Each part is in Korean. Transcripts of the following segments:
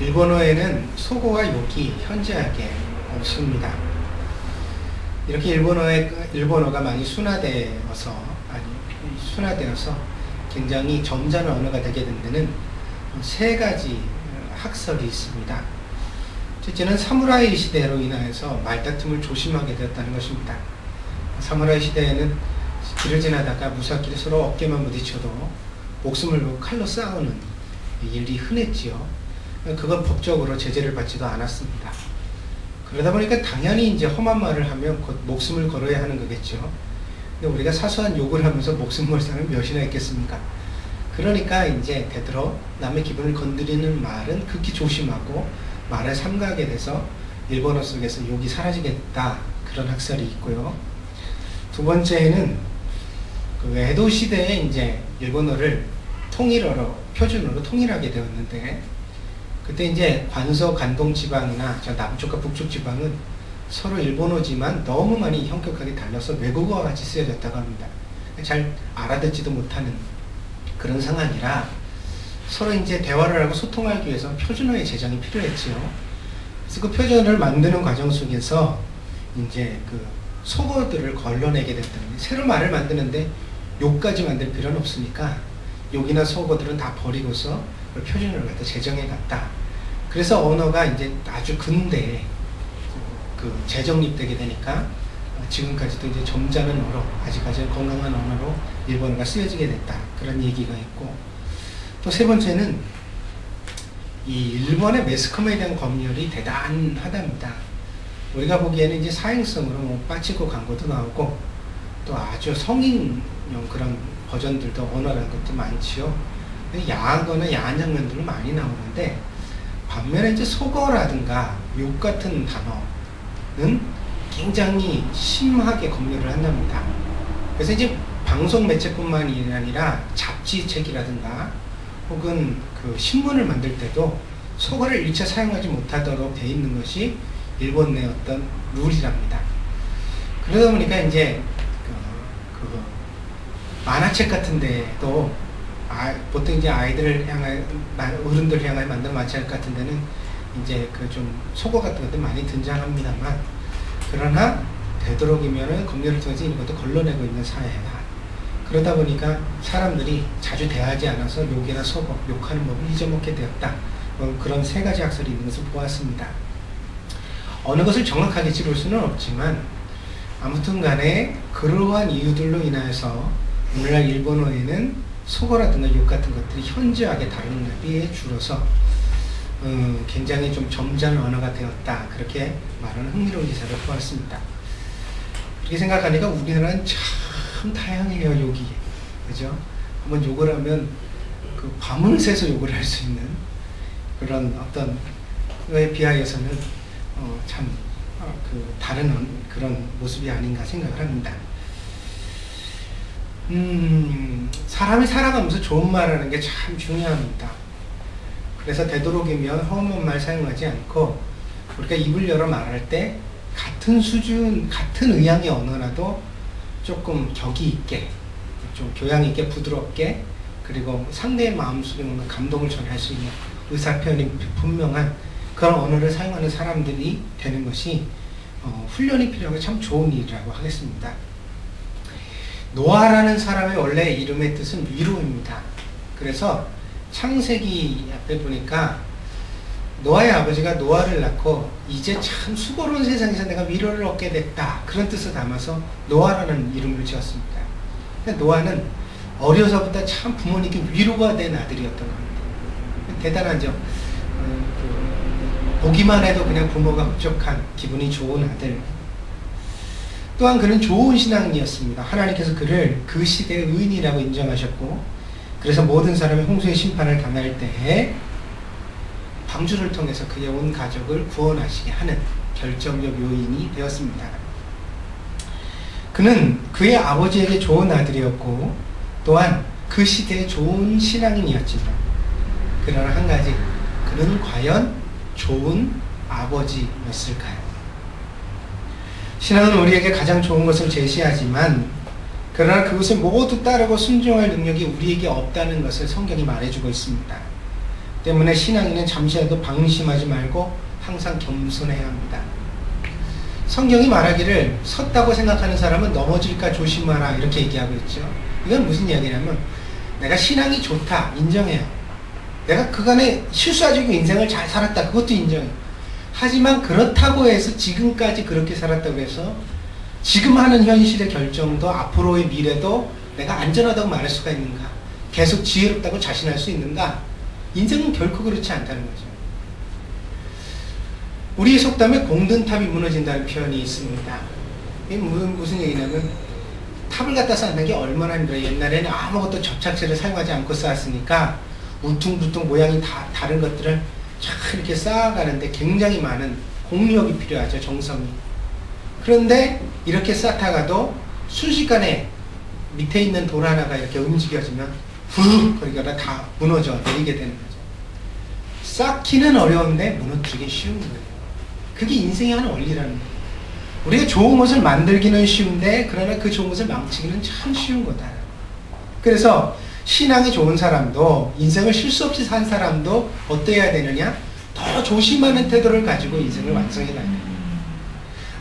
일본어에는 소고와 욕이 현저하게 없습니다. 이렇게 일본어가 많이 순화되어서 굉장히 점잖은 언어가 되게 된 데는 세 가지 학설이 있습니다. 첫째는 사무라이 시대로 인하여서 말다툼을 조심하게 되었다는 것입니다. 사무라이 시대에는 길을 지나다가 무사끼리 서로 어깨만 부딪혀도 목숨을 걸고 칼로 싸우는 일이 흔했지요. 그건 법적으로 제재를 받지도 않았습니다. 그러다 보니까 당연히 이제 험한 말을 하면 곧 목숨을 걸어야 하는 거겠죠. 근데 우리가 사소한 욕을 하면서 목숨 걸 사람이 몇이나 있겠습니까? 그러니까 이제 되도록 남의 기분을 건드리는 말은 극히 조심하고 말을 삼가하게 돼서 일본어 속에서 욕이 사라지게 됐다. 그런 학설이 있고요. 두 번째는 그 에도 시대에 이제 일본어를 통일어로, 표준어로 통일하게 되었는데, 그때 이제 관서, 관동 지방이나 저 남쪽과 북쪽 지방은 서로 일본어지만 너무 많이 형격하게 달라서 외국어와 같이 쓰여졌다고 합니다. 잘 알아듣지도 못하는 그런 상황이라 서로 이제 대화를 하고 소통하기 위해서 표준어의 제정이 필요했지요. 그래서 그 표준어를 만드는 과정 속에서 이제 그 속어들을 걸러내게 됐다는 거예요. 새로 말을 만드는데 욕까지 만들 필요는 없으니까 욕이나 속어들은 다 버리고서 표준어를 갖다 제정해 갔다. 그래서 언어가 이제 아주 근대에 그 재정립되게 되니까 지금까지도 이제 점잖은 언어로, 아직까지는 건강한 언어로 일본어가 쓰여지게 됐다. 그런 얘기가 있고, 또 세 번째는 이 일본의 매스컴에 대한 검열이 대단하답니다. 우리가 보기에는 이제 사행성으로 뭐 빠치코 광고도 나오고 또 아주 성인용 그런 버전들도 언어라는 것도 많지요. 야하거나 야한 장면들도 많이 나오는데, 반면에 이제 속어라든가 욕 같은 단어는 굉장히 심하게 검열을 한답니다. 그래서 이제 방송 매체뿐만이 아니라 잡지책이라든가 혹은 그 신문을 만들 때도 속어를 일체 사용하지 못하도록 되어 있는 것이 일본 내 어떤 룰이랍니다. 그러다 보니까 이제 그 만화책 같은 데도 보통 이제 아이들을 향하여, 어른들 향하여 만든 만화책 같은 데는 이제 그 좀 속어 같은 것들 많이 등장합니다만, 그러나 되도록이면은 검열을 통해서 이것도 걸러내고 있는 사회다. 그러다 보니까 사람들이 자주 대하지 않아서 욕이나 속어, 욕하는 법을 잊어먹게 되었다. 그런 세 가지 학설이 있는 것을 보았습니다. 어느 것을 정확하게 짚을 수는 없지만 아무튼 간에 그러한 이유들로 인하여서 오늘날 일본어에는 속어라든가 욕 같은 것들이 현저하게 다루는 것에 비해 줄어서 굉장히 좀 점잖은 언어가 되었다. 그렇게 말하는 흥미로운 기사를 보았습니다. 그렇게 생각하니까 우리나라는 참 다양해요, 욕이. 그죠? 한번 욕을 하면 그 밤을 새서 욕을 할 수 있는 그런 어떤 거에 비하여서는 참 그 다른 그런 모습이 아닌가 생각을 합니다. 사람이 살아가면서 좋은 말하는 게 참 중요합니다. 그래서 되도록이면 험한 말 사용하지 않고 우리가 입을 열어 말할 때 같은 수준, 같은 의향의 언어라도 조금 격이 있게, 좀 교양 있게, 부드럽게, 그리고 상대의 마음속에 뭔가 감동을 전할 수 있는 의사표현이 분명한 그런 언어를 사용하는 사람들이 되는 것이 훈련이 필요하고 참 좋은 일이라고 하겠습니다. 노아라는 사람의 원래 이름의 뜻은 위로입니다. 그래서 창세기 앞에 보니까 노아의 아버지가 노아를 낳고 이제 참 수고로운 세상에서 내가 위로를 얻게 됐다, 그런 뜻을 담아서 노아라는 이름을 지었습니다. 노아는 어려서부터 참 부모님께 위로가 된 아들이었던 겁니다. 대단하죠. 보기만 해도 그냥 부모가 흡족한 기분이 좋은 아들. 또한 그는 좋은 신앙이었습니다. 하나님께서 그를 그 시대의 의인이라고 인정하셨고, 그래서 모든 사람이 홍수의 심판을 당할 때에 방주를 통해서 그의 온 가족을 구원하시게 하는 결정적 요인이 되었습니다. 그는 그의 아버지에게 좋은 아들이었고 또한 그 시대의 좋은 신앙인이었지만, 그러나 한 가지, 그는 과연 좋은 아버지였을까요? 신앙은 우리에게 가장 좋은 것을 제시하지만, 그러나 그것을 모두 따르고 순종할 능력이 우리에게 없다는 것을 성경이 말해주고 있습니다. 때문에 신앙인은 잠시라도 방심하지 말고 항상 겸손해야 합니다. 성경이 말하기를 섰다고 생각하는 사람은 넘어질까 조심하라 이렇게 얘기하고 있죠. 이건 무슨 이야기냐면 내가 신앙이 좋다 인정해요. 내가 그간에 실수하지 않고 인생을 잘 살았다 그것도 인정해요. 하지만 그렇다고 해서 지금까지 그렇게 살았다고 해서 지금 하는 현실의 결정도 앞으로의 미래도 내가 안전하다고 말할 수가 있는가? 계속 지혜롭다고 자신할 수 있는가? 인생은 결코 그렇지 않다는 거죠. 우리의 속담에 공든탑이 무너진다는 표현이 있습니다. 이게 무슨 얘기냐면 탑을 갖다 쌓는 게 얼마나 힘들어요. 옛날에는 아무것도 접착제를 사용하지 않고 쌓았으니까 울퉁불퉁 모양이 다 다른 것들을 쫙 이렇게 쌓아가는데 굉장히 많은 공력이 필요하죠. 정성이. 그런데 이렇게 쌓다가도 순식간에 밑에 있는 돌 하나가 이렇게 움직여지면 훅 거리가 다 무너져 내리게 되는 거죠. 쌓기는 어려운데 무너뜨리기 쉬운 거예요. 그게 인생의 한 원리라는 거예요. 우리가 좋은 것을 만들기는 쉬운데 그러나 그 좋은 것을 망치기는 참 쉬운 거다. 그래서 신앙이 좋은 사람도 인생을 실수 없이 산 사람도 어떠해야 되느냐? 더 조심하는 태도를 가지고 인생을 완성해 가야 돼요.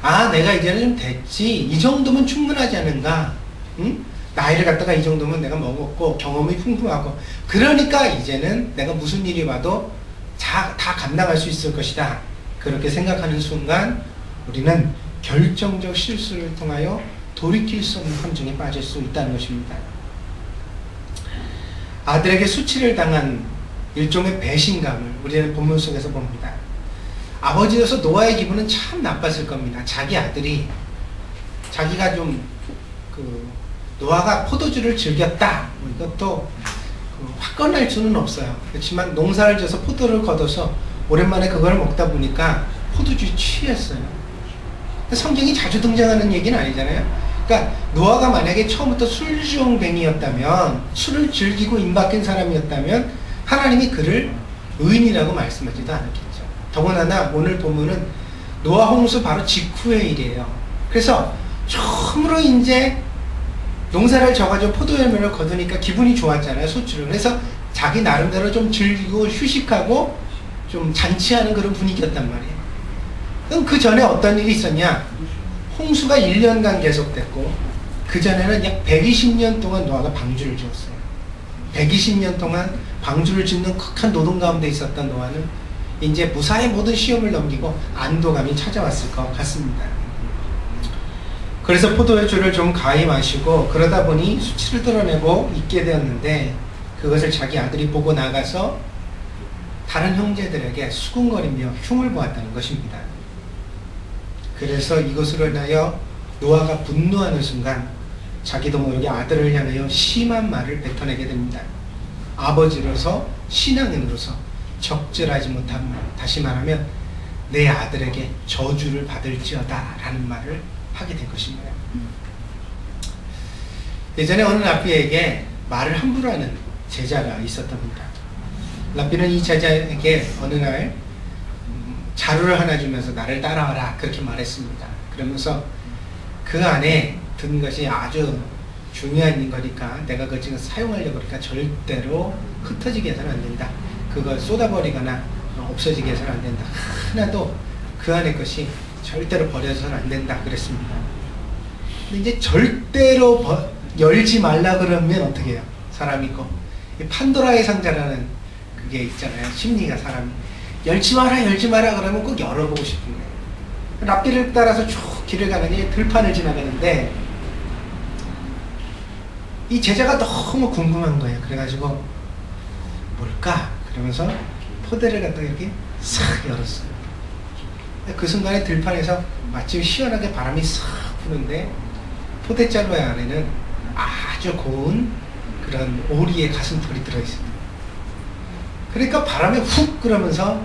아, 내가 이제는 좀 됐지. 이 정도면 충분하지 않은가? 응? 나이를 갖다가 이 정도면 내가 먹었고 경험이 풍부하고 그러니까 이제는 내가 무슨 일이 와도 다 감당할 수 있을 것이다. 그렇게 생각하는 순간 우리는 결정적 실수를 통하여 돌이킬 수 없는 함정에 빠질 수 있다는 것입니다. 아들에게 수치를 당한 일종의 배신감을 우리는 본문 속에서 봅니다. 아버지로서 노아의 기분은 참 나빴을 겁니다. 자기 아들이 자기가 좀 노아가 포도주를 즐겼다. 이것도 화끈할 수는 없어요. 그렇지만 농사를 져서 포도를 거둬서 오랜만에 그걸 먹다 보니까 포도주에 취했어요. 성경이 자주 등장하는 얘기는 아니잖아요. 그러니까 노아가 만약에 처음부터 술주정뱅이였다면 술을 즐기고 임박한 사람이었다면 하나님이 그를 의인이라고 말씀하지도 않았겠죠. 더군다나 오늘 본문은 노아 홍수 바로 직후의 일이에요. 그래서 처음으로 이제 농사를 져가지고 포도 열매를 거두니까 기분이 좋았잖아요. 소출을. 그래서 자기 나름대로 좀 즐기고 휴식하고 좀 잔치하는 그런 분위기였단 말이에요. 그럼 그 전에 어떤 일이 있었냐? 홍수가 1년간 계속됐고 그 전에는 약 120년 동안 노아가 방주를 지었어요. 120년 동안 방주를 짓는 극한 노동 가운데 있었던 노아는 이제 무사히 모든 시험을 넘기고 안도감이 찾아왔을 것 같습니다. 그래서 포도주를 좀 가히 마시고 그러다 보니 수치를 드러내고 있게 되었는데 그것을 자기 아들이 보고 나가서 다른 형제들에게 수군거리며 흉을 보았다는 것입니다. 그래서 이것으로 인하여 노아가 분노하는 순간 자기도 모르게 아들을 향하여 심한 말을 뱉어내게 됩니다. 아버지로서 신앙인으로서 적절하지 못한 말, 다시 말하면 내 아들에게 저주를 받을지어다 라는 말을 하게 된 것입니다. 예전에 어느 랍비에게 말을 함부로 하는 제자가 있었답니다. 랍비는 이 제자에게 어느 날 자루를 하나 주면서 나를 따라와라 그렇게 말했습니다. 그러면서 그 안에 든 것이 아주 중요한 거니까 내가 그걸 지금 사용하려고 그러니까 절대로 흩어지게 해서는 안 된다. 그걸 쏟아버리거나 없어지게 해서는 안 된다. 하나도 그 안에 것이 절대로 버려서는 안 된다 그랬습니다. 근데 이제 절대로 열지 말라 그러면 어떻게 해요? 사람이 있고 판도라의 상자라는 그게 있잖아요. 심리가 사람이 열지 마라 그러면 꼭 열어보고 싶은 거예요. 랍비를 따라서 쭉 길을 가느니 들판을 지나가는데 이 제자가 너무 궁금한 거예요. 그래가지고 뭘까? 그러면서 포대를 갖다가 이렇게 싹 열었어요. 그 순간에 들판에서 마침 시원하게 바람이 싹 부는데 포대자루 안에는 아주 고운 그런 오리의 가슴털이 들어있습니다. 그러니까 바람에 훅 그러면서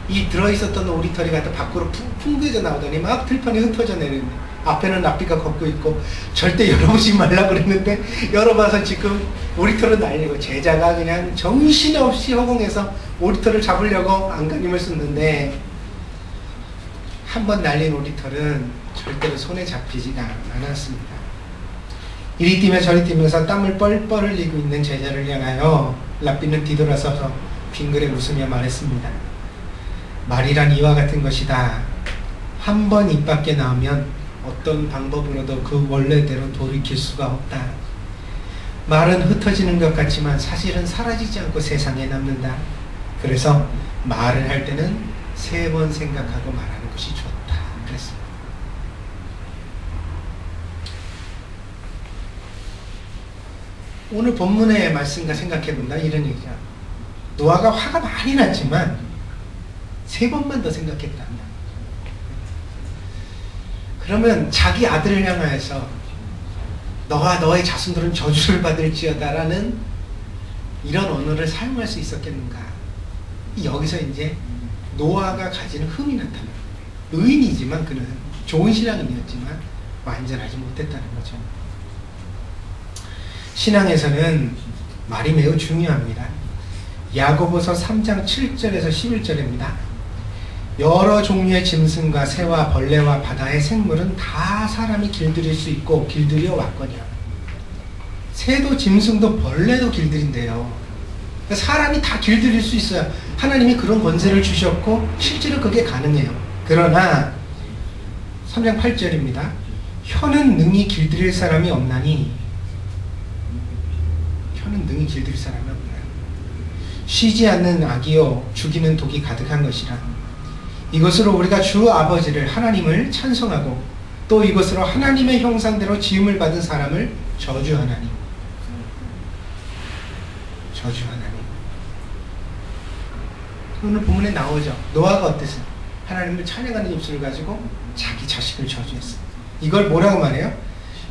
이 들어있었던 오리털이 갖다 밖으로 풍겨져 나오더니 막 들판에 흩어져 내리는데 앞에는 랍비가 걷고 있고 절대 열어보지 말라 그랬는데 열어봐서 지금 오리털은 날리고 제자가 그냥 정신없이 허공에서 오리털을 잡으려고 안간힘을 썼는데 한번 날린 오리털은 절대로 손에 잡히지가 않았습니다. 이리 뛰며 저리 뛰면서 땀을 뻘뻘 흘리고 있는 제자를 향하여 랍비는 뒤돌아서서 빙그레 웃으며 말했습니다. 말이란 이와 같은 것이다. 한 번 입 밖에 나오면 어떤 방법으로도 그 원래대로 돌이킬 수가 없다. 말은 흩어지는 것 같지만 사실은 사라지지 않고 세상에 남는다. 그래서 말을 할 때는 3번 생각하고 말하는 것이 좋다. 그랬습니다. 오늘 본문의 말씀과 생각해본다 이런 얘기죠. 노아가 화가 많이 났지만 3번만 더 생각했다면, 그러면 자기 아들을 향하여서 너와 너의 자손들은 저주를 받을지어다라는 이런 언어를 사용할 수 있었겠는가? 여기서 이제 노아가 가지는 흠이 나타납니다. 의인이지만 그는 좋은 신앙인이었지만 완전하지 못했다는 거죠. 신앙에서는 말이 매우 중요합니다. 야고보서 3장 7절에서 11절입니다. 여러 종류의 짐승과 새와 벌레와 바다의 생물은 다 사람이 길들일 수 있고 길들여 왔거니와. 새도 짐승도 벌레도 길들인대요. 사람이 다 길들일 수 있어요. 하나님이 그런 권세를 주셨고 실제로 그게 가능해요. 그러나 3장 8절입니다. 혀는 능히 길들일 사람이 없나니, 혀는 능히 길들일 사람이 없나요? 쉬지 않는 악이요 죽이는 독이 가득한 것이라. 이것으로 우리가 주 아버지를 하나님을 찬송하고 또 이것으로 하나님의 형상대로 지음을 받은 사람을 저주하나니. 저주하나니. 오늘 본문에 나오죠. 노아가 어땠어요? 하나님을 찬양하는 입술을 가지고 자기 자식을 저주했어요. 이걸 뭐라고 말해요?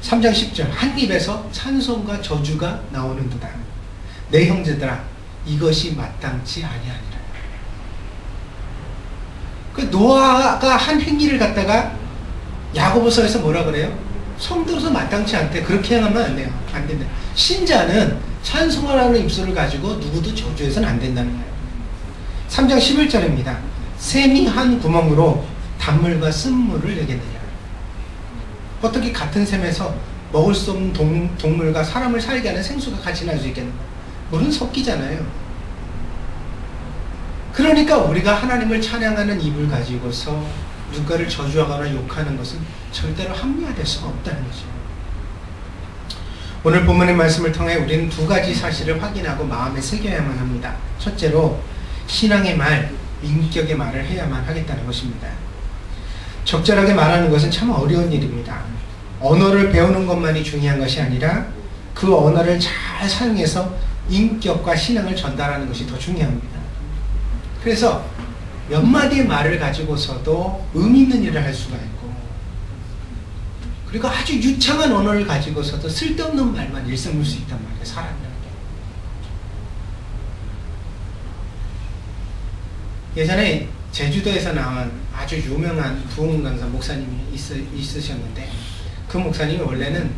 3장 10절. 한 입에서 찬송과 저주가 나오는도다. 내 형제들아, 이것이 마땅치 아니하니라. 그 노아가 한 행위를 갖다가 야고보서에서 뭐라 그래요? 성도로서 마땅치 않대. 그렇게 행하면 안 돼요. 안 된다. 신자는 찬송하라는 입술을 가지고 누구도 저주해서는 안 된다는 거예요. 3장 11절입니다. 샘이 한 구멍으로 단물과 쓴물을 내겠느냐. 어떻게 같은 샘에서 먹을 수 없는 동물과 사람을 살게 하는 생수가 같이 날 수 있겠는가? 물은 섞이잖아요. 그러니까 우리가 하나님을 찬양하는 입을 가지고서 누가를 저주하거나 욕하는 것은 절대로 합리화될 수가 없다는 거죠. 오늘 본문의 말씀을 통해 우리는 2가지 사실을 확인하고 마음에 새겨야만 합니다. 첫째로 신앙의 말, 인격의 말을 해야만 하겠다는 것입니다. 적절하게 말하는 것은 참 어려운 일입니다. 언어를 배우는 것만이 중요한 것이 아니라 그 언어를 잘 사용해서 인격과 신앙을 전달하는 것이 더 중요합니다. 그래서 몇 마디의 말을 가지고서도 의미 있는 일을 할 수가 있고, 그리고 아주 유창한 언어를 가지고서도 쓸데없는 말만 일삼을 수 있단 말이에요. 사람이라는 게. 예전에 제주도에서 나온 아주 유명한 부흥 강사 목사님이 있으셨는데, 그 목사님이 원래는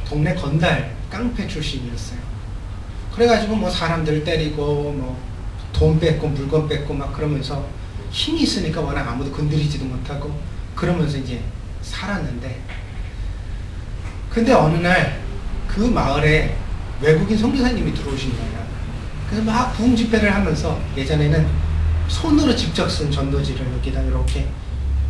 동네 건달 깡패 출신이었어요. 그래가지고 뭐 사람들 때리고 뭐 돈 뺏고 물건 뺏고 막 그러면서 힘이 있으니까 워낙 아무도 건드리지도 못하고 그러면서 이제 살았는데, 근데 어느 날 그 마을에 외국인 선교사님이 들어오신 거예요. 그래서 막 부흥 집회를 하면서, 예전에는 손으로 직접 쓴 전도지를 여기다 이렇게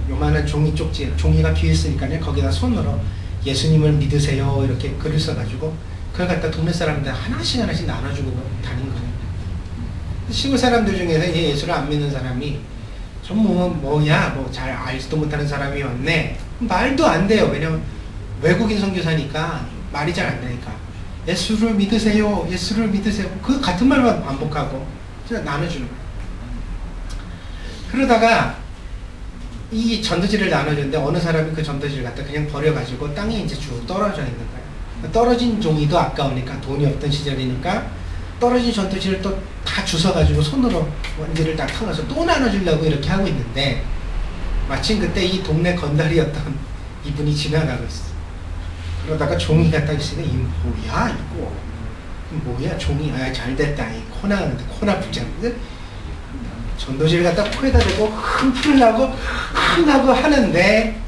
요만한 종이 쪽지, 종이가 비었으니까요, 거기다 손으로 예수님을 믿으세요 이렇게 글을 써가지고 그걸 갖다 동네 사람들 하나씩 나눠주고 다닌 거예요. 시골 사람들 중에서 예수를 안 믿는 사람이 좀 뭐야 뭐 잘 알지도 못하는 사람이 왔네, 말도 안 돼요. 왜냐면 외국인 선교사니까 말이 잘 안 되니까 예수를 믿으세요, 예수를 믿으세요, 그 같은 말만 반복하고 그냥 나눠주는 거예요. 그러다가 이 전도지를 나눠줬는데 어느 사람이 그 전도지를 갖다 그냥 버려가지고 땅에 이제 쭉 떨어져 있는 거예요. 떨어진 종이도 아까우니까, 돈이 없던 시절이니까 떨어진 전도지를 또 다 주워가지고 손으로 원지를 딱 털어서 또 나눠주려고 이렇게 하고 있는데, 마침 그때 이 동네 건달이었던 이분이 지나가고 있어. 그러다가 종이가 딱 있으니, 이 뭐야 이거, 뭐야 종이, 아 잘됐다, 이 코 나가는데 코 나쁘지 않는데, 전도지를 갖다 코에다 대고 흥 하고 하는데,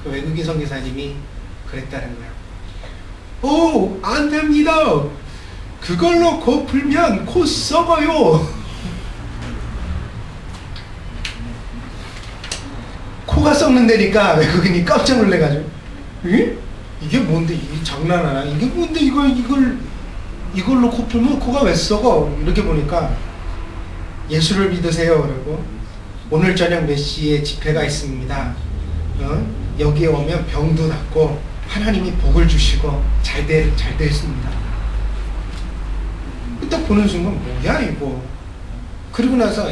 그 외국인 선교사님이 그랬다는 거야. 오, 안 됩니다. 그걸로 코 풀면 코 썩어요. 코가 썩는다니까 외국인이 깜짝 놀래가지고, 에? 이게 뭔데, 이게 장난하나? 이게 뭔데, 이걸로 코 풀면 코가 왜 썩어? 이렇게 보니까 예수를 믿으세요. 그러고 오늘 저녁 몇 시에 집회가 있습니다. 여기에 오면 병도 낫고 하나님이 복을 주시고 잘 됐습니다. 딱 보는 순간 뭐야 이거. 그리고 나서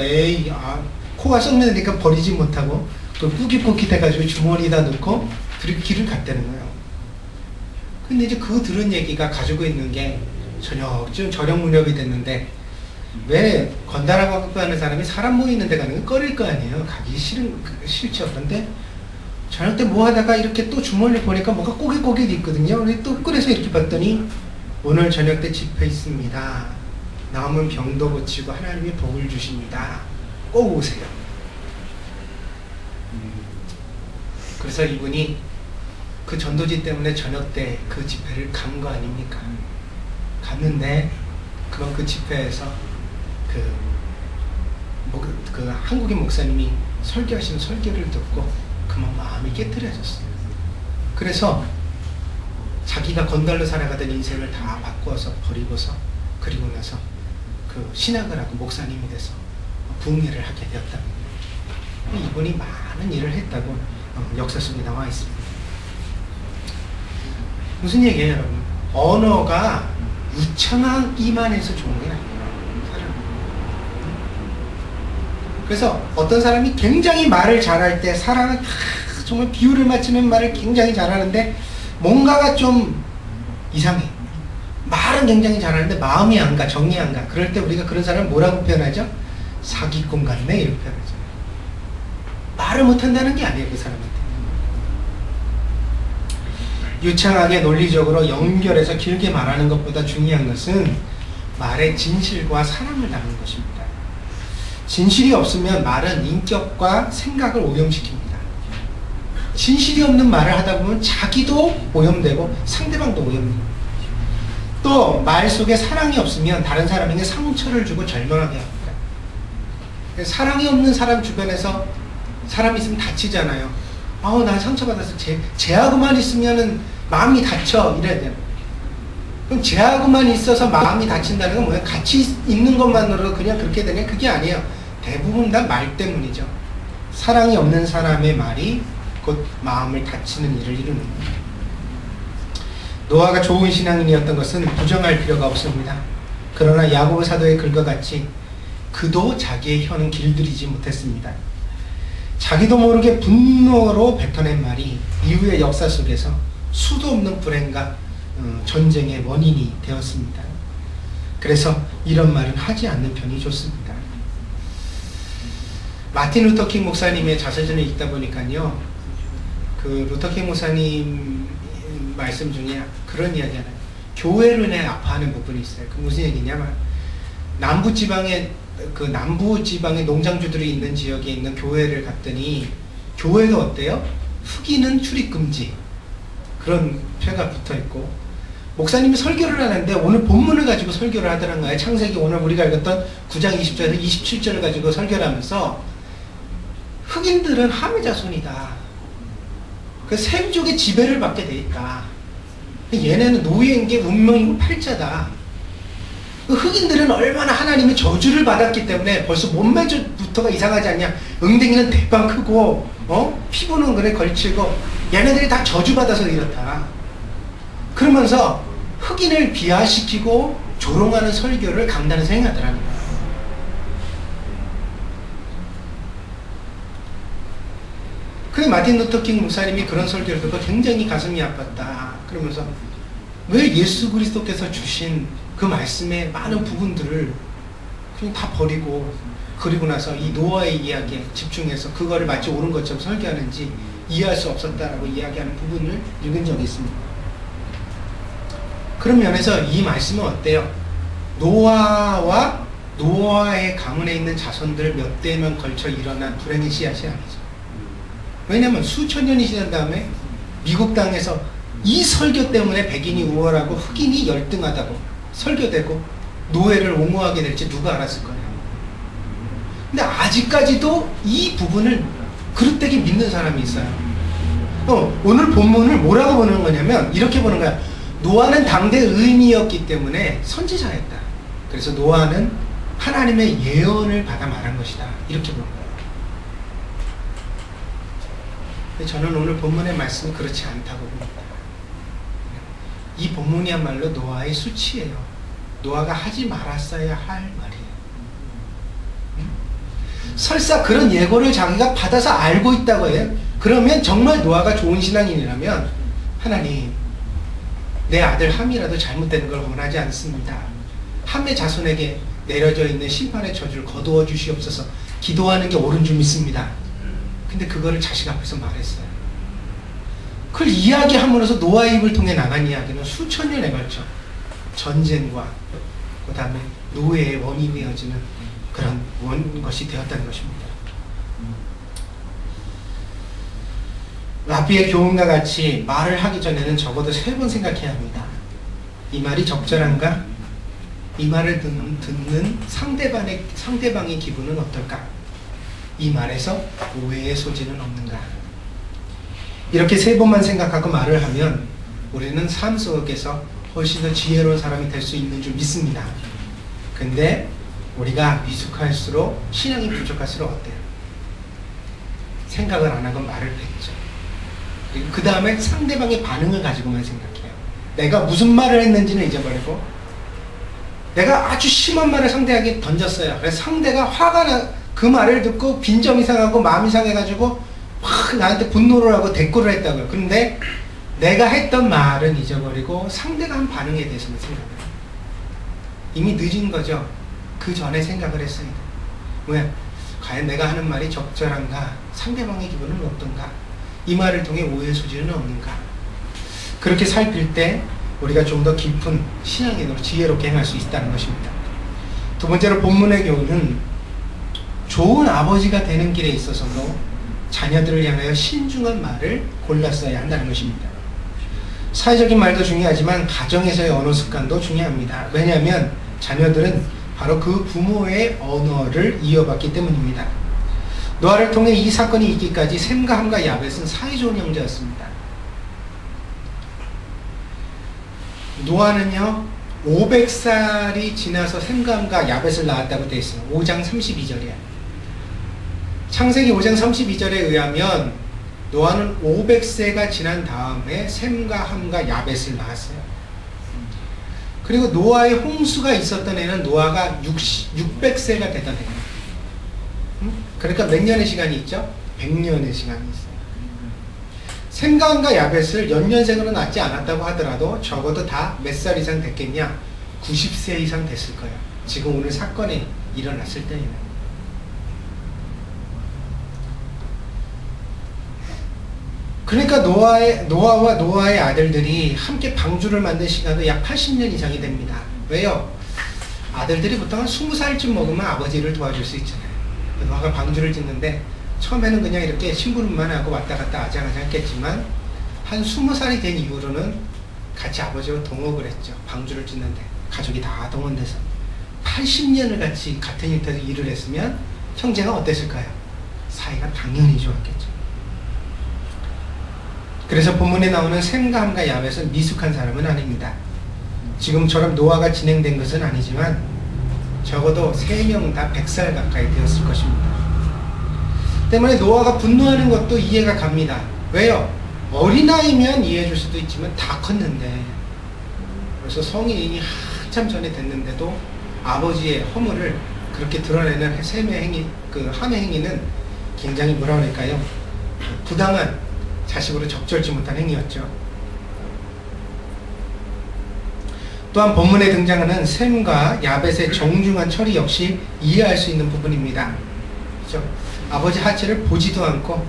코가 썩는다니까 버리지 못하고 또 꾸깃꾸깃 해가지고 주머니에다 넣고 그리고 길을 갔다는 거예요. 근데 이제 그 들은 얘기가 가지고 있는 게 저녁 무렵이 됐는데, 왜 건달하고 가는 사람이 사람 모이는 데 가는 건 꺼릴 거 아니에요. 가기 싫죠. 그런데 저녁 때 뭐 하다가 이렇게 또 주머니를 보니까 뭐가 꼬깃꼬깃 있거든요. 또 꺼내서 이렇게 봤더니 오늘 저녁 때 집회 있습니다. 나오면 병도 고치고 하나님이 복을 주십니다. 꼭 오세요. 그래서 이분이 그 전도지 때문에 저녁 때 그 집회를 간 거 아닙니까? 갔는데 그럼 그 집회에서 그 한국인 목사님이 설교하시는 설교를 듣고 그만 마음이 깨트려졌어요. 그래서 자기가 건달로 살아가던 인생을 다 바꿔서 버리고서 그리고 나서 그 신학을 하고 목사님이 돼서 부흥회를 하게 되었다는 거예요. 이분이 많은 일을 했다고 역사 속에 나와 있습니다. 무슨 얘기예요, 여러분? 언어가 유창하기만 해서 좋은 게 아니에요. 그래서 어떤 사람이 굉장히 말을 잘할 때 사람은 정말 비율을 맞추는 말을 굉장히 잘하는데 뭔가가 좀 이상해. 말은 굉장히 잘하는데 마음이 안 가, 정이 안 가. 그럴 때 우리가 그런 사람을 뭐라고 표현하죠? 사기꾼 같네, 이렇게 표현하죠. 말을 못한다는 게 아니에요, 그 사람한테. 유창하게 논리적으로 연결해서 길게 말하는 것보다 중요한 것은 말의 진실과 사랑을 담는 것입니다. 진실이 없으면 말은 인격과 생각을 오염시킵니다. 진실이 없는 말을 하다 보면 자기도 오염되고 상대방도 오염됩니다. 또 말 속에 사랑이 없으면 다른 사람에게 상처를 주고 절망하게 합니다. 사랑이 없는 사람 주변에서 사람이 있으면 다치잖아요. 나 상처받아서 쟤하고만 있으면은 마음이 다쳐, 이래야 돼요. 그럼 쟤하고만 있어서 마음이 다친다는 건 뭐예요? 같이 있는 것만으로 그냥 그렇게 되냐? 그게 아니에요. 대부분 다 말 때문이죠. 사랑이 없는 사람의 말이 곧 마음을 다치는 일을 이루는 겁니다. 노아가 좋은 신앙인이었던 것은 부정할 필요가 없습니다. 그러나 야고보 사도의 글과 같이 그도 자기의 혀는 길들이지 못했습니다. 자기도 모르게 분노로 뱉어낸 말이 이후의 역사 속에서 수도 없는 불행과 전쟁의 원인이 되었습니다. 그래서 이런 말은 하지 않는 편이 좋습니다. 마틴 루터킹 목사님의 자서전을 읽다 보니까요, 그 루터킹 목사님 말씀 중에 그런 이야기 하나요. 교회로 인해 아파하는 부분이 있어요. 그 무슨 얘기냐면, 남부 지방의 농장주들이 있는 지역에 있는 교회를 갔더니 교회가 어때요? 흑인은 출입금지, 그런 표가 붙어있고, 목사님이 설교를 하는데 오늘 본문을 가지고 설교를 하더란 거예요. 창세기 오늘 우리가 읽었던 9장 20절에서 27절을 가지고 설교를 하면서 흑인들은 함의 자손이다. 그 셈족의 지배를 받게 돼 있다. 얘네는 노예인 게 운명이고 팔자다. 그 흑인들은 얼마나 하나님의 저주를 받았기 때문에 벌써 몸매부터가 이상하지 않냐. 응댕이는 대빵 크고 피부는 그래 걸치고 얘네들이 다 저주받아서 이렇다. 그러면서 흑인을 비하시키고 조롱하는 설교를 강단에서 행하더라는 거예요. 그 마틴 루터킹 목사님이 그런 설교를 듣고 굉장히 가슴이 아팠다. 그러면서 왜 예수 그리스도께서 주신 그 말씀의 많은 부분들을 그냥 다 버리고 그리고 나서 이 노아의 이야기에 집중해서 그거를 마치 옳은 것처럼 설교하는지 이해할 수 없었다라고 이야기하는 부분을 읽은 적이 있습니다. 그런 면에서 이 말씀은 어때요? 노아와 노아의 가문에 있는 자손들 몇 대면 걸쳐 일어난 불행의 씨앗이 아니죠. 왜냐하면 수천 년이 지난 다음에 미국 땅에서 이 설교 때문에 백인이 우월하고 흑인이 열등하다고 설교되고 노예를 옹호하게 될지 누가 알았을 거예요. 근데 아직까지도 이 부분을 그릇되게 믿는 사람이 있어요. 오늘 본문을 뭐라고 보는 거냐면 이렇게 보는 거야. 노아는 당대 의인이었기 때문에 선지자였다. 그래서 노아는 하나님의 예언을 받아 말한 것이다. 이렇게 보는 거예요. 근데 저는 오늘 본문의 말씀은 그렇지 않다고 봅니다. 이 본문이야말로 노아의 수치예요. 노아가 하지 말았어야 할 말이에요. 설사 그런 예고를 자기가 받아서 알고 있다고 해요. 그러면 정말 노아가 좋은 신앙인이라면 하나님, 내 아들 함이라도 잘못되는 걸 원하지 않습니다. 함의 자손에게 내려져 있는 심판의 저주를 거두어 주시옵소서 기도하는 게 옳은 줄 믿습니다. 근데 그거를 자식 앞에서 말했어요. 그걸 이야기함으로써 노아의 입을 통해 나간 이야기는 수천 년에 걸쳐 전쟁과 그 다음에 노예의 원인이 되어지는 그런 것이 되었다는 것입니다. 라비의 교훈과 같이 말을 하기 전에는 적어도 3번 생각해야 합니다. 이 말이 적절한가? 이 말을 듣는 상대방의 기분은 어떨까? 이 말에서 오해의 소지는 없는가? 이렇게 3번만 생각하고 말을 하면 우리는 삶 속에서 훨씬 더 지혜로운 사람이 될 수 있는 줄 믿습니다. 근데 우리가 미숙할수록, 신앙이 부족할수록 어때요? 생각을 안 하고 말을 뱉죠. 그리고 그 다음에 상대방의 반응을 가지고만 생각해요. 내가 무슨 말을 했는지는 잊어버리고, 내가 아주 심한 말을 상대에게 던졌어요. 그래서 상대가 화가 나, 그 말을 듣고 빈정이 상하고 마음이 상해가지고 막 나한테 분노를 하고 대꾸를 했다고요. 그런데 내가 했던 말은 잊어버리고 상대가 한 반응에 대해서만 생각해요. 이미 늦은 거죠. 그 전에 생각을 했어야 돼요. 왜? 과연 내가 하는 말이 적절한가? 상대방의 기분은 어떤가? 이 말을 통해 오해의 소지는 없는가? 그렇게 살필 때 우리가 좀 더 깊은 신앙인으로 지혜롭게 행할 수 있다는 것입니다. 두 번째로 본문의 교훈은 좋은 아버지가 되는 길에 있어서도 자녀들을 향하여 신중한 말을 골랐어야 한다는 것입니다. 사회적인 말도 중요하지만 가정에서의 언어 습관도 중요합니다. 왜냐하면 자녀들은 바로 그 부모의 언어를 이어받기 때문입니다. 노아를 통해 이 사건이 있기까지 셈과 함과 야벳은 사이좋은 형제였습니다. 노아는요 500살이 지나서 셈과 함과 야벳을 낳았다고 되어 있어요. 5장 32절이에요. 창세기 5장 32절에 의하면 노아는 500세가 지난 다음에 셈과 함과 야벳을 낳았어요. 그리고 노아의 홍수가 있었던 해는 노아가 600세가 되던 해예요. 그러니까 몇 년의 시간이 있죠? 100년의 시간이 있어요. 셈과 함과 야벳을 연년생으로 낳지 않았다고 하더라도 적어도 다 몇 살 이상 됐겠냐? 90세 이상 됐을 거예요. 지금 오늘 사건이 일어났을 때에는. 그러니까 노아와 노아의 아들들이 함께 방주를 만든 시간도 약 80년 이상이 됩니다. 왜요? 아들들이 보통 한 20살쯤 먹으면 아버지를 도와줄 수 있잖아요. 노아가 방주를 짓는데 처음에는 그냥 이렇게 심부름만 하고 왔다 갔다 아장아장 했겠지만 한 20살이 된 이후로는 같이 아버지와 동업을 했죠. 방주를 짓는데 가족이 다 동원돼서 80년을 같이 같은 일터에서 일을 했으면 형제가 어땠을까요? 사이가 당연히 좋았겠죠. 그래서 본문에 나오는 셈과 함과 야벳은 미숙한 사람은 아닙니다. 지금처럼 노아가 진행된 것은 아니지만 적어도 3명 다 100살 가까이 되었을 것입니다. 때문에 노아가 분노하는 것도 이해가 갑니다. 왜요? 어린아이면 이해해 줄 수도 있지만 다 컸는데 벌써 성인이 한참 전에 됐는데도 아버지의 허물을 그렇게 드러내는 셈의 행위, 그 함의 행위는 굉장히 뭐라 그럴까요? 부당한, 자식으로 적절치 못한 행위였죠. 또한 본문에 등장하는 셈과 야벳의 정중한 처리 역시 이해할 수 있는 부분입니다. 그렇죠? 아버지 하체를 보지도 않고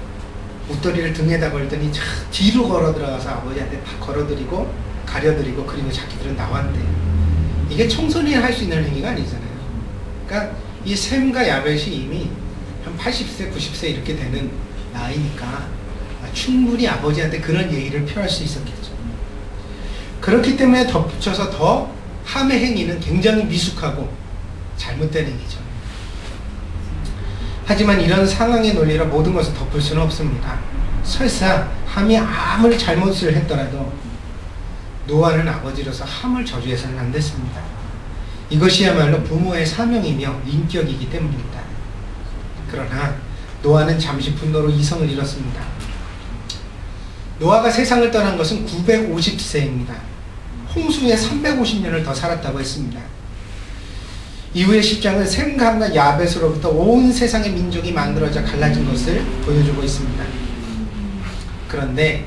웃더리를 등에다 걸더니 뒤로 걸어 들어가서 아버지한테 다 걸어드리고 가려드리고 그리고 자기들은 나왔대요. 이게 청소년이 할 수 있는 행위가 아니잖아요. 그러니까 이 셈과 야벳이 이미 한 80세, 90세 이렇게 되는 나이니까 충분히 아버지한테 그런 예의를 표할 수 있었겠죠. 그렇기 때문에 덧붙여서 더 함의 행위는 굉장히 미숙하고 잘못된 행위죠. 하지만 이런 상황의 논리라 모든 것을 덮을 수는 없습니다. 설사 함이 아무리 잘못을 했더라도 노아는 아버지로서 함을 저주해서는 안 됐습니다. 이것이야말로 부모의 사명이며 인격이기 때문입니다. 그러나 노아는 잠시 분노로 이성을 잃었습니다. 노아가 세상을 떠난 것은 950세입니다. 홍수에 350년을 더 살았다고 했습니다. 이후의 10장은 셈감과 야벳으로부터 온 세상의 민족이 만들어져 갈라진 것을 보여주고 있습니다. 그런데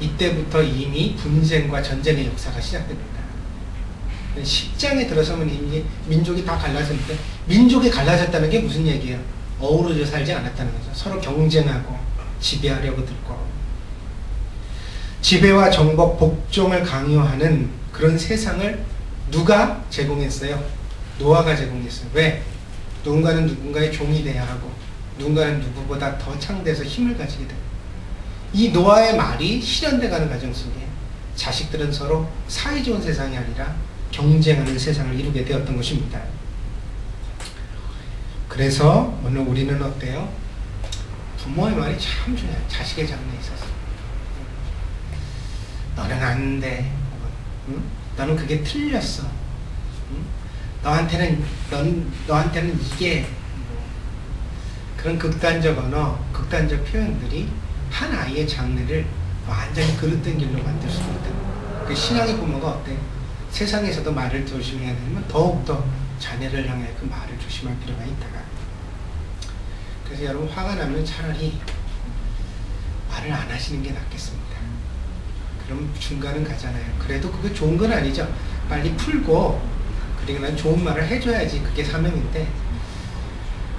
이때부터 이미 분쟁과 전쟁의 역사가 시작됩니다. 10장에 들어서면 이미 민족이 다 갈라졌는데, 민족이 갈라졌다는 게 무슨 얘기예요? 어우러져 살지 않았다는 거죠. 서로 경쟁하고 지배하려고 들고, 지배와 정복, 복종을 강요하는 그런 세상을 누가 제공했어요? 노아가 제공했어요. 왜? 누군가는 누군가의 종이 돼야 하고, 누군가는 누구보다 더 창대해서 힘을 가지게 돼요. 이 노아의 말이 실현돼가는 과정 속에 자식들은 서로 사이좋은 세상이 아니라 경쟁하는 세상을 이루게 되었던 것입니다. 그래서 오늘 우리는 어때요? 부모의 말이 참 중요해요. 자식의 장래에 있어서. 너는 안 돼. 응? 너는 그게 틀렸어. 응? 너한테는 이게 그런 극단적 언어, 극단적 표현들이 한 아이의 장래를 완전히 그릇된 길로 만들 수도 있다. 그 신앙의 부모가 어때? 세상에서도 말을 조심해야 되면 더욱더 자녀를 향해 그 말을 조심할 필요가 있다가. 그래서 여러분, 화가 나면 차라리 말을 안 하시는 게 낫겠습니다. 그럼 중간은 가잖아요. 그래도 그게 좋은 건 아니죠. 빨리 풀고, 그리고 난 좋은 말을 해줘야지 그게 사명인데,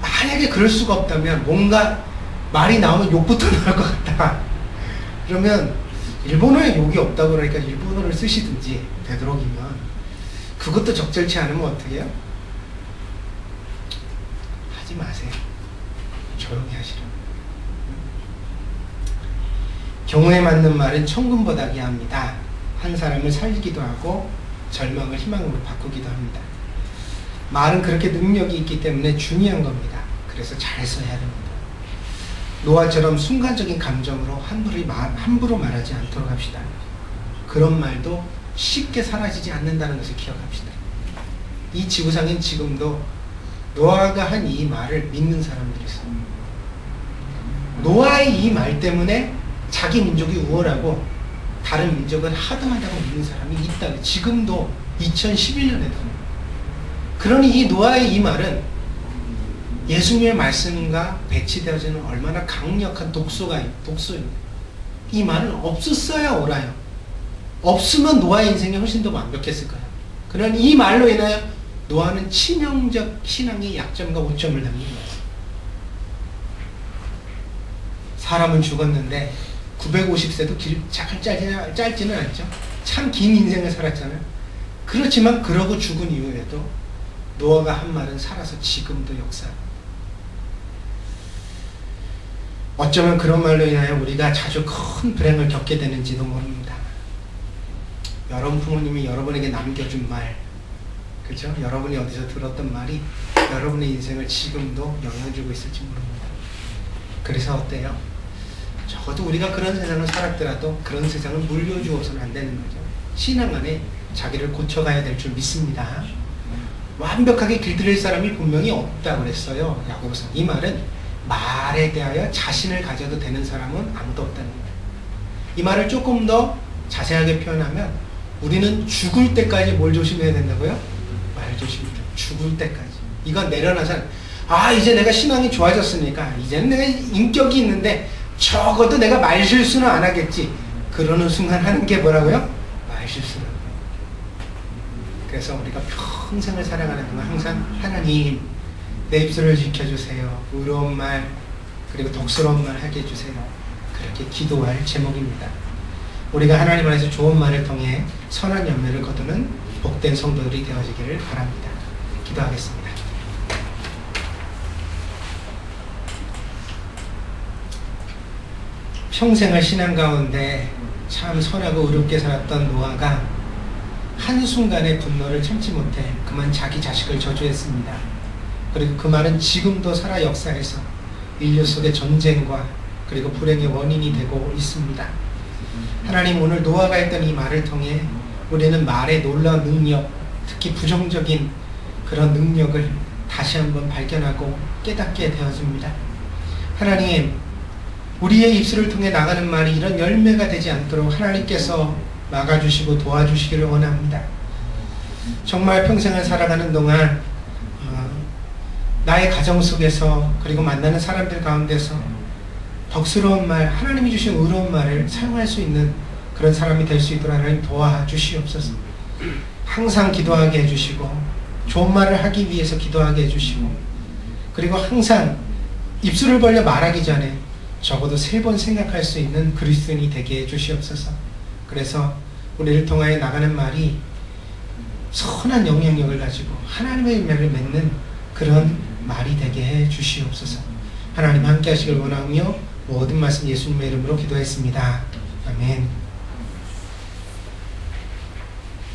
만약에 그럴 수가 없다면, 뭔가 말이 나오면 욕부터 나올 것 같다. 그러면 일본어에 욕이 없다고 그러니까 일본어를 쓰시든지, 되도록이면. 그것도 적절치 않으면 어떻게 해요? 하지 마세요. 조용히 하시라고. 경우에 맞는 말은 천금보다 귀합니다. 한 사람을 살리기도 하고 절망을 희망으로 바꾸기도 합니다. 말은 그렇게 능력이 있기 때문에 중요한 겁니다. 그래서 잘 써야 됩니다. 노아처럼 순간적인 감정으로 함부로 말하지 않도록 합시다. 그런 말도 쉽게 사라지지 않는다는 것을 기억합시다. 이 지구상엔 지금도 노아가 한 이 말을 믿는 사람들이 있어요. 노아의 이 말 때문에 자기 민족이 우월하고 다른 민족은 하등하다고 믿는 사람이 있다. 지금도 2011년에도. 그러니 이 노아의 이 말은 예수님의 말씀과 배치되어지는 얼마나 강력한 독소입니다. 이 말은 없었어야 옳아요. 없으면 노아의 인생이 훨씬 더 완벽했을 거예요. 그러나 이 말로 인하여 노아는 치명적 신앙의 약점과 오점을 남긴 거예요. 사람은 죽었는데 950세도 짧지는 않죠. 참 긴 인생을 살았잖아요. 그렇지만 그러고 죽은 이후에도 노아가 한 말은 살아서 지금도 역사합니다. 어쩌면 그런 말로 인하여 우리가 자주 큰 불행을 겪게 되는지도 모릅니다. 여러분 부모님이 여러분에게 남겨준 말, 그렇죠? 여러분이 어디서 들었던 말이 여러분의 인생을 지금도 영향 주고 있을지 모릅니다. 그래서 어때요? 적어도 우리가 그런 세상을 살았더라도 그런 세상을 물려주어서는 안 되는 거죠. 신앙 안에 자기를 고쳐가야 될 줄 믿습니다. 완벽하게 길들일 사람이 분명히 없다고 그랬어요. 야고보서. 이 말은 말에 대하여 자신을 가져도 되는 사람은 아무도 없다는 거예요. 이 말을 조금 더 자세하게 표현하면 우리는 죽을 때까지 뭘 조심해야 된다고요? 말 조심해야 돼요. 죽을 때까지. 이건 내려놔서 이제 내가 신앙이 좋아졌으니까 이제는 내가 인격이 있는데 적어도 내가 말 실수는 안 하겠지. 그러는 순간 하는 게 뭐라고요? 말 실수를. 그래서 우리가 평생을 살아가는 동안 항상 하나님, 내 입술을 지켜주세요. 의로운 말, 그리고 독스러운 말 하게 해주세요. 그렇게 기도할 제목입니다. 우리가 하나님 안에서 좋은 말을 통해 선한 열매를 거두는 복된 성도들이 되어지기를 바랍니다. 기도하겠습니다. 평생을 신앙 가운데 참 선하고 의롭게 살았던 노아가 한순간의 분노를 참지 못해 그만 자기 자식을 저주했습니다. 그리고 그 말은 지금도 살아 역사에서 인류 속의 전쟁과 그리고 불행의 원인이 되고 있습니다. 하나님, 오늘 노아가 했던 이 말을 통해 우리는 말의 놀라운 능력, 특히 부정적인 그런 능력을 다시 한번 발견하고 깨닫게 되어집니다. 하나님, 우리의 입술을 통해 나가는 말이 이런 열매가 되지 않도록 하나님께서 막아주시고 도와주시기를 원합니다. 정말 평생을 살아가는 동안 나의 가정 속에서 그리고 만나는 사람들 가운데서 덕스러운 말, 하나님이 주신 의로운 말을 사용할 수 있는 그런 사람이 될 수 있도록 하나님 도와주시옵소서. 항상 기도하게 해주시고 좋은 말을 하기 위해서 기도하게 해주시고, 그리고 항상 입술을 벌려 말하기 전에 적어도 3번 생각할 수 있는 그리스도인이 되게 해주시옵소서. 그래서 우리를 통하여 나가는 말이 선한 영향력을 가지고 하나님의 열매를 맺는 그런 말이 되게 해 주시옵소서. 하나님 함께 하시길 원하며 모든 말씀 예수님의 이름으로 기도했습니다. 아멘.